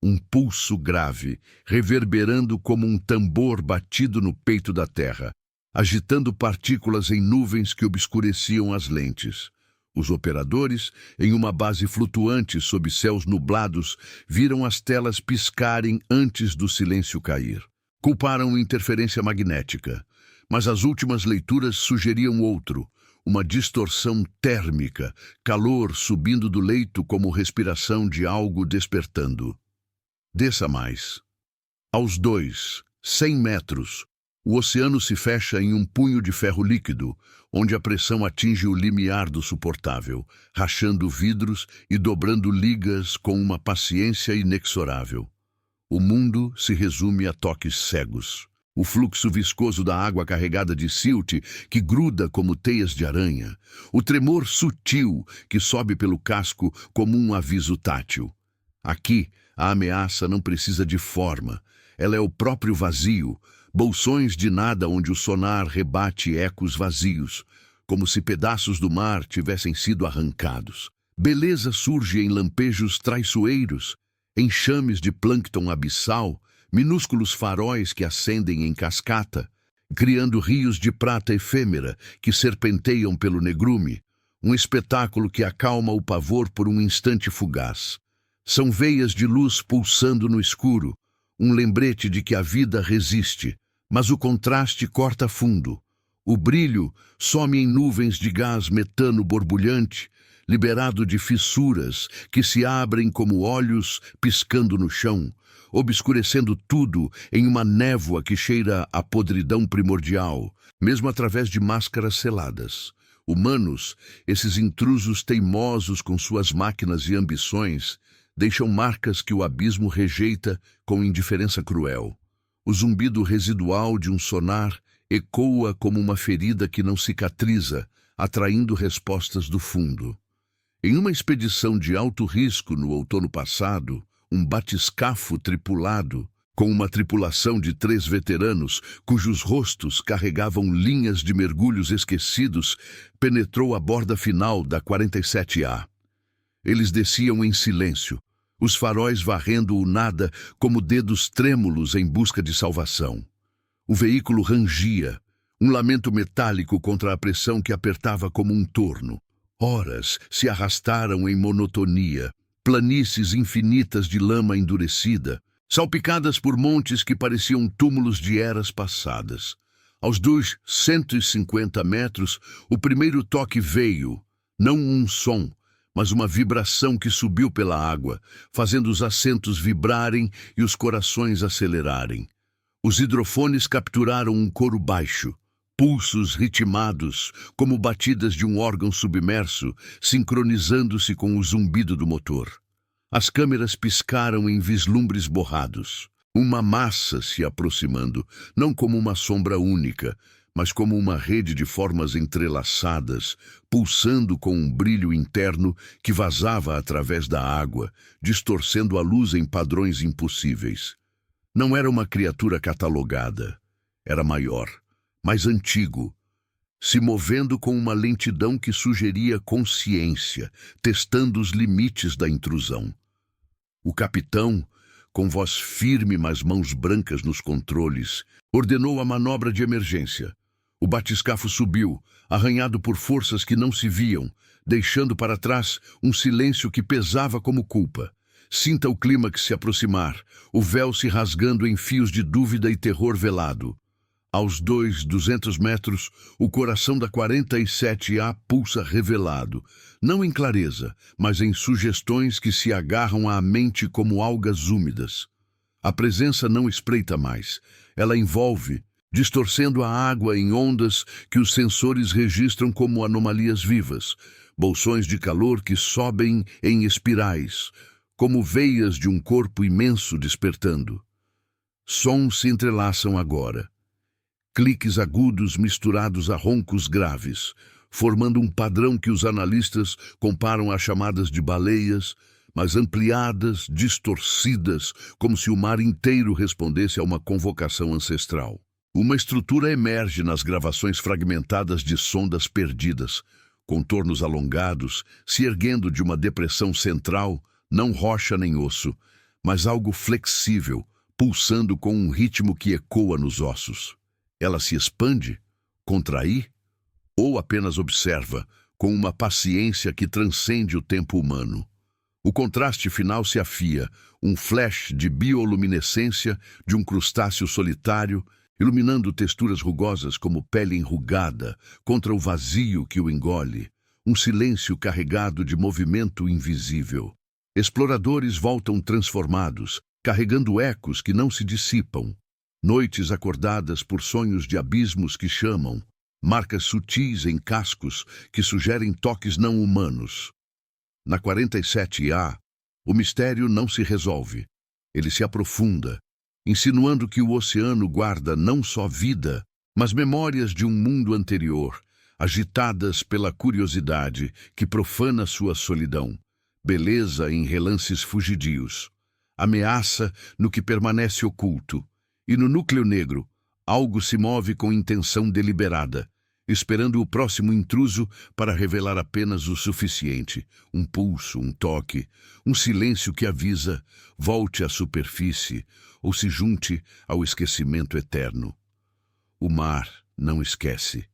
um pulso grave, reverberando como um tambor batido no peito da terra, agitando partículas em nuvens que obscureciam as lentes. Os operadores, em uma base flutuante sob céus nublados, viram as telas piscarem antes do silêncio cair. Culparam interferência magnética, mas as últimas leituras sugeriam outro, uma distorção térmica, calor subindo do leito como respiração de algo despertando. Desça mais. Aos 100 metros, o oceano se fecha em um punho de ferro líquido, onde a pressão atinge o limiar do suportável, rachando vidros e dobrando ligas com uma paciência inexorável. O mundo se resume a toques cegos. O fluxo viscoso da água carregada de silt que gruda como teias de aranha. O tremor sutil que sobe pelo casco como um aviso tátil. Aqui, a ameaça não precisa de forma. Ela é o próprio vazio, bolsões de nada onde o sonar rebate ecos vazios, como se pedaços do mar tivessem sido arrancados. Beleza surge em lampejos traiçoeiros, enxames de plâncton abissal, minúsculos faróis que acendem em cascata, criando rios de prata efêmera que serpenteiam pelo negrume, um espetáculo que acalma o pavor por um instante fugaz. São veias de luz pulsando no escuro, um lembrete de que a vida resiste, mas o contraste corta fundo. O brilho some em nuvens de gás metano borbulhante, liberado de fissuras que se abrem como olhos piscando no chão, obscurecendo tudo em uma névoa que cheira a podridão primordial, mesmo através de máscaras seladas. Humanos, esses intrusos teimosos com suas máquinas e ambições, deixam marcas que o abismo rejeita com indiferença cruel. O zumbido residual de um sonar ecoa como uma ferida que não cicatriza, atraindo respostas do fundo. Em uma expedição de alto risco no outono passado, um batiscafo tripulado, com uma tripulação de 3 veteranos, cujos rostos carregavam linhas de mergulhos esquecidos, penetrou a borda final da 47A. Eles desciam em silêncio, os faróis varrendo o nada como dedos trêmulos em busca de salvação. O veículo rangia, um lamento metálico contra a pressão que apertava como um torno. Horas se arrastaram em monotonia, planícies infinitas de lama endurecida, salpicadas por montes que pareciam túmulos de eras passadas. Aos 250 metros, o primeiro toque veio, não um som, mas uma vibração que subiu pela água, fazendo os assentos vibrarem e os corações acelerarem. Os hidrofones capturaram um coro baixo, pulsos ritmados, como batidas de um órgão submerso, sincronizando-se com o zumbido do motor. As câmeras piscaram em vislumbres borrados. Uma massa se aproximando, não como uma sombra única, mas como uma rede de formas entrelaçadas, pulsando com um brilho interno que vazava através da água, distorcendo a luz em padrões impossíveis. Não era uma criatura catalogada. Era maior, mais antigo, se movendo com uma lentidão que sugeria consciência, testando os limites da intrusão. O capitão, com voz firme mas mãos brancas nos controles, ordenou a manobra de emergência. O batiscafo subiu, arranhado por forças que não se viam, deixando para trás um silêncio que pesava como culpa. Sinta o clímax se aproximar, o véu se rasgando em fios de dúvida e terror velado. Aos 200 metros, o coração da 47A pulsa revelado, não em clareza, mas em sugestões que se agarram à mente como algas úmidas. A presença não espreita mais, ela envolve, distorcendo a água em ondas que os sensores registram como anomalias vivas, bolsões de calor que sobem em espirais, como veias de um corpo imenso despertando. Sons se entrelaçam agora. Cliques agudos misturados a roncos graves, formando um padrão que os analistas comparam a chamadas de baleias, mas ampliadas, distorcidas, como se o mar inteiro respondesse a uma convocação ancestral. Uma estrutura emerge nas gravações fragmentadas de sondas perdidas, contornos alongados, se erguendo de uma depressão central, não rocha nem osso, mas algo flexível, pulsando com um ritmo que ecoa nos ossos. Ela se expande, contrai, ou apenas observa, com uma paciência que transcende o tempo humano. O contraste final se afia, um flash de bioluminescência de um crustáceo solitário, iluminando texturas rugosas como pele enrugada contra o vazio que o engole, um silêncio carregado de movimento invisível. Exploradores voltam transformados, carregando ecos que não se dissipam. Noites acordadas por sonhos de abismos que chamam, marcas sutis em cascos que sugerem toques não humanos. Na 47A, o mistério não se resolve, ele se aprofunda, insinuando que o oceano guarda não só vida, mas memórias de um mundo anterior, agitadas pela curiosidade que profana sua solidão, beleza em relances fugidios, ameaça no que permanece oculto, e no núcleo negro, algo se move com intenção deliberada, esperando o próximo intruso para revelar apenas o suficiente, um pulso, um toque, um silêncio que avisa, volte à superfície ou se junte ao esquecimento eterno. O mar não esquece.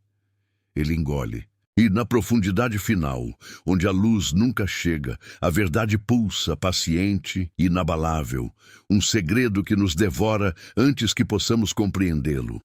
Ele engole. E na profundidade final, onde a luz nunca chega, a verdade pulsa, paciente e inabalável, um segredo que nos devora antes que possamos compreendê-lo.